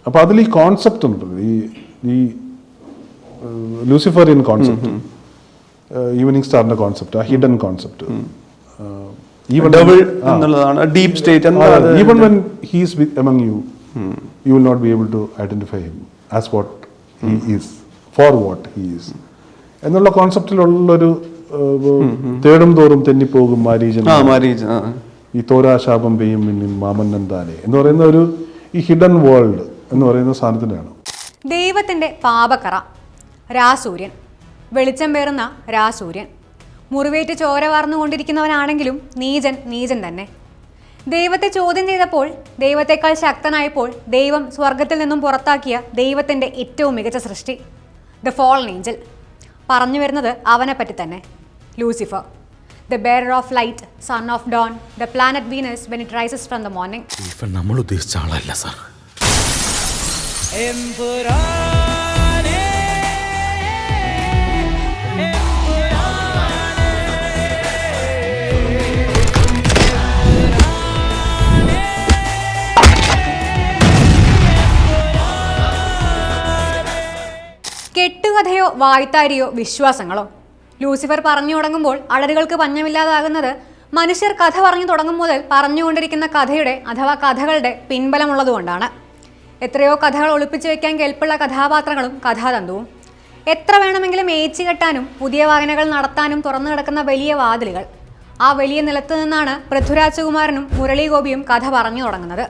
അപ്പോൾ അതിൽ ഈ കോൺസെപ്റ്റ് ഉണ്ട്, ഈ ലൂസിഫറിയൻ കോൺസെപ്റ്റ്, ഈവനിങ് സ്റ്റാറിന്റെ കോൺസെപ്റ്റ്, ആ hidden concept, deep state. Even when he is among you, you will not be able to identify him as what he is, for what he is എന്നുള്ള കോൺസെപ്റ്റിലുള്ളൊരു തേടും തോറും തെന്നിപ്പോകും മാരീജൻ, ഈ തോരാശാപം പെയ്യും മിന്നിൻ മാമന്നൻ താനെ എന്ന് പറയുന്ന ഒരു ഈ ഹിഡൻ വേൾഡ് എന്ന് പറയുന്ന സാധനത്തിനാണ്. ദൈവത്തിന്റെ പാപക്കറ, രാസൂര്യൻ, വെളിച്ചം പേറുന്ന രാസൂര്യൻ, മുറിവേറ്റ് ചോര വാർന്നുകൊണ്ടിരിക്കുന്നവനാണെങ്കിലും നീചൻ നീചൻ തന്നെ. ദൈവത്തെ ചോദ്യം ചെയ്തപ്പോൾ, ദൈവത്തെക്കാൾ ശക്തനായപ്പോൾ ദൈവം സ്വർഗത്തിൽ നിന്നും പുറത്താക്കിയ ദൈവത്തിൻ്റെ ഏറ്റവും മികച്ച സൃഷ്ടി, ദ ഫോളൻ ഏഞ്ചൽ. പറഞ്ഞു വരുന്നത് അവനെ പറ്റി തന്നെ, Lucifer, the bearer of light, son of dawn, the planet Venus when it rises from the morning. ഇവൻ നമ്മൾ ഉദ്ദേശിച്ച ആളല്ല സാർ. കെട്ടുകഥയോ വായ്ത്താരിയോ വിശ്വാസങ്ങളോ? ലൂസിഫർ പറഞ്ഞു തുടങ്ങുമ്പോൾ അടരുകൾക്ക് പഞ്ഞമില്ലാതാകുന്നത് മനുഷ്യർ കഥ പറഞ്ഞു തുടങ്ങും മുതൽ പറഞ്ഞുകൊണ്ടിരിക്കുന്ന കഥയുടെ അഥവാ കഥകളുടെ പിൻബലമുള്ളതുകൊണ്ടാണ്. എത്രയോ കഥകൾ ഒളിപ്പിച്ചു വയ്ക്കാൻ കെൽപ്പുള്ള കഥാപാത്രങ്ങളും കഥാതന്തുവും, എത്ര വേണമെങ്കിലും ഏച്ചു കെട്ടാനും പുതിയ വായനകൾ നടത്താനും തുറന്നു കിടക്കുന്ന വലിയ വാതിലുകൾ. ആ വലിയ നിലത്ത് നിന്നാണ് പൃഥ്വിരാജകുമാരനും മുരളി ഗോപിയും കഥ പറഞ്ഞു തുടങ്ങുന്നത്.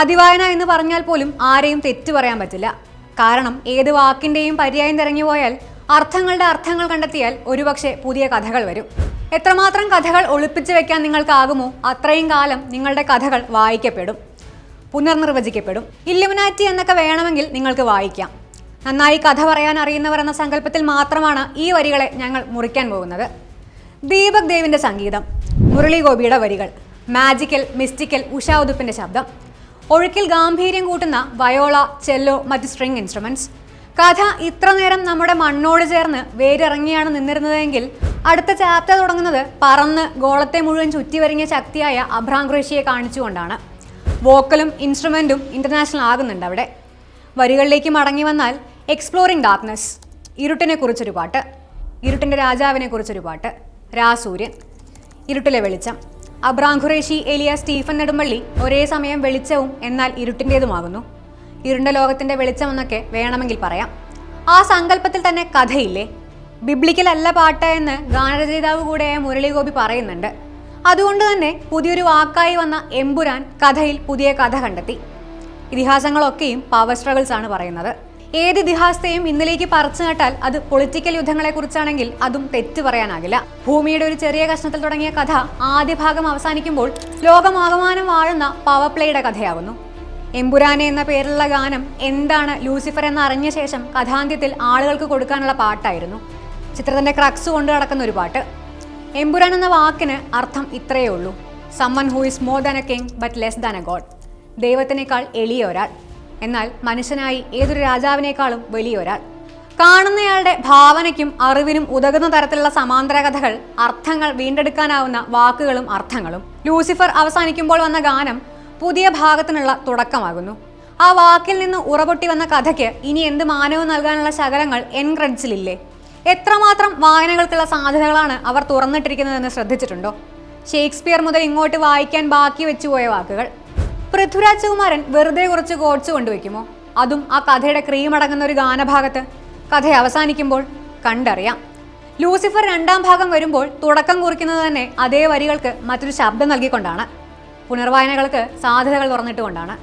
അതിവായന എന്ന് പറഞ്ഞാൽ പോലും ആരെയും തെറ്റു പറയാൻ പറ്റില്ല. കാരണം ഏത് വാക്കിൻ്റെയും പര്യായം തിരഞ്ഞു പോയാൽ, അർത്ഥങ്ങളുടെ അർത്ഥങ്ങൾ കണ്ടെത്തിയാൽ ഒരുപക്ഷെ പുതിയ കഥകൾ വരും. എത്രമാത്രം കഥകൾ ഒളിപ്പിച്ചു വെക്കാൻ നിങ്ങൾക്കാകുമോ അത്രയും കാലം നിങ്ങളുടെ കഥകൾ വായിക്കപ്പെടും, പുനർനിർവചിക്കപ്പെടും. ഇല്ലുമിനാറ്റി എന്നൊക്കെ വേണമെങ്കിൽ നിങ്ങൾക്ക് വായിക്കാം. നന്നായി കഥ പറയാൻ അറിയുന്നവർ എന്ന സങ്കല്പത്തിൽ മാത്രമാണ് ഈ വരികളെ ഞങ്ങൾ മുറിക്കാൻ പോകുന്നത്. ദീപക് ദേവിൻ്റെ സംഗീതം, മുരളി ഗോപിയുടെ വരികൾ, മാജിക്കൽ മിസ്റ്റിക്കൽ ഉഷാ ഉദുപ്പിൻ്റെ ശബ്ദം, ഒഴുക്കിൽ ഗാംഭീര്യം കൂട്ടുന്ന വയോള, ചെല്ലോ, മറ്റ് സ്ട്രിങ് ഇൻസ്ട്രുമെന്റ്സ്. കഥ ഇത്ര നേരം നമ്മുടെ മണ്ണോട് ചേർന്ന് വേരിറങ്ങിയാണ് നിന്നിരുന്നതെങ്കിൽ അടുത്ത ചാപ്റ്റർ തുടങ്ങുന്നത് പറന്ന് ഗോളത്തെ മുഴുവൻ ചുറ്റിവരിഞ്ഞ ശക്തിയായ അബ്രാം ഖുറേഷിയെ കാണിച്ചുകൊണ്ടാണ്. വോക്കലും ഇൻസ്ട്രുമെൻറ്റും ഇൻ്റർനാഷണൽ ആകുന്നുണ്ട് അവിടെ. വരികളിലേക്ക് മടങ്ങി വന്നാൽ എക്സ്പ്ലോറിംഗ് ഡാർക്ക്നെസ്, ഇരുട്ടിനെ കുറിച്ചൊരു പാട്ട്, ഇരുട്ടിൻ്റെ രാജാവിനെ കുറിച്ചൊരു പാട്ട്, രാസൂര്യൻ, ഇരുട്ടിലെ വെളിച്ചം. അബ്രാം ഖുറേഷി, എലിയ സ്റ്റീഫൻ നെടുമ്പള്ളി ഒരേ സമയം വെളിച്ചവും എന്നാൽ ഇരുട്ടിൻ്റേതുമാകുന്നു. ഇരുണ്ട ലോകത്തിൻ്റെ വെളിച്ചമെന്നൊക്കെ വേണമെങ്കിൽ പറയാം. ആ സങ്കല്പത്തിൽ തന്നെ കഥയില്ലേ? ബിബ്ലിക്കൽ അല്ല പാട്ട് എന്ന് ഗാനരചയിതാവ് കൂടെയായ മുരളി ഗോപി പറയുന്നുണ്ട്. അതുകൊണ്ട് തന്നെ പുതിയൊരു വാക്കായി വന്ന എമ്പുരാൻ കഥയിൽ പുതിയ കഥ കണ്ടെത്തി. ഇതിഹാസങ്ങളൊക്കെയും പവർ സ്ട്രഗിൾസ് ആണ് പറയുന്നത്. ഏത് ഇതിഹാസത്തെയും ഇന്നലേക്ക് പറിച്ചു നട്ടാൽ അത് പൊളിറ്റിക്കൽ യുദ്ധങ്ങളെക്കുറിച്ചാണെങ്കിൽ അതും തെറ്റ് പറയാനാകില്ല. ഭൂമിയുടെ ഒരു ചെറിയ കഷ്ണത്തിൽ തുടങ്ങിയ കഥ ആദ്യ ഭാഗം അവസാനിക്കുമ്പോൾ ലോകമാകമാനം വാഴുന്ന പവർ പ്ലേയുടെ കഥയാകുന്നു. എമ്പുരാനെ എന്ന പേരിലുള്ള ഗാനം എന്താണ് ലൂസിഫർ എന്ന് അറിഞ്ഞ ശേഷം കഥാന്ത്യത്തിൽ ആളുകൾക്ക് കൊടുക്കാനുള്ള പാട്ടായിരുന്നു. ചിത്രത്തിൻ്റെ ക്രക്സ് കൊണ്ട് നടക്കുന്ന ഒരു പാട്ട്. എമ്പുരാൻ എന്ന വാക്കിന് അർത്ഥം ഇത്രയേ ഉള്ളൂ: someone who is more than a king but less than a god. ദൈവത്തിനേക്കാൾ എളിയ ഒരാൾ, എന്നാൽ മനുഷ്യനായി ഏതൊരു രാജാവിനേക്കാളും വലിയൊരാൾ. കാണുന്നയാളുടെ ഭാവനയ്ക്കും അറിവിനും ഉതകുന്ന തരത്തിലുള്ള സമാന്തര കഥകൾ, അർത്ഥങ്ങൾ വീണ്ടെടുക്കാനാവുന്ന വാക്കുകളും അർത്ഥങ്ങളും. ലൂസിഫർ അവസാനിക്കുമ്പോൾ വന്ന ഗാനം പുതിയ ഭാഗത്തിനുള്ള തുടക്കമാകുന്നു. ആ വാക്കിൽ നിന്ന് ഉറപൊട്ടി വന്ന കഥയ്ക്ക് ഇനി എന്ത് മാനവും നൽകാനുള്ള ശകലങ്ങൾ എൻ ക്രെഡിറ്റ്സിലില്ലേ? എത്രമാത്രം വായനകൾക്കുള്ള സാധ്യതകളാണ് അവർ തുറന്നിട്ടിരിക്കുന്നതെന്ന് ശ്രദ്ധിച്ചിട്ടുണ്ടോ? ഷേക്സ്പിയർ മുതൽ ഇങ്ങോട്ട് വായിക്കാൻ ബാക്കി വെച്ചുപോയ വാക്കുകൾ. പൃഥ്വിരാജകുമാരൻ വെറുതെ കുറച്ച് കോട്സ് കൊണ്ടുവയ്ക്കുമോ? അതും ആ കഥയുടെ ക്രീമടങ്ങുന്ന ഒരു ഗാനഭാഗത്ത്. കഥ അവസാനിക്കുമ്പോൾ കണ്ടറിയാം. ലൂസിഫർ രണ്ടാം ഭാഗം വരുമ്പോൾ തുടക്കം കുറിക്കുന്നത് തന്നെ അതേ വരികൾക്ക് മറ്റൊരു ശബ്ദം നൽകിക്കൊണ്ടാണ്, പുനർവായനകൾക്ക് സാധ്യതകൾ തുറന്നിട്ടുകൊണ്ടാണ്.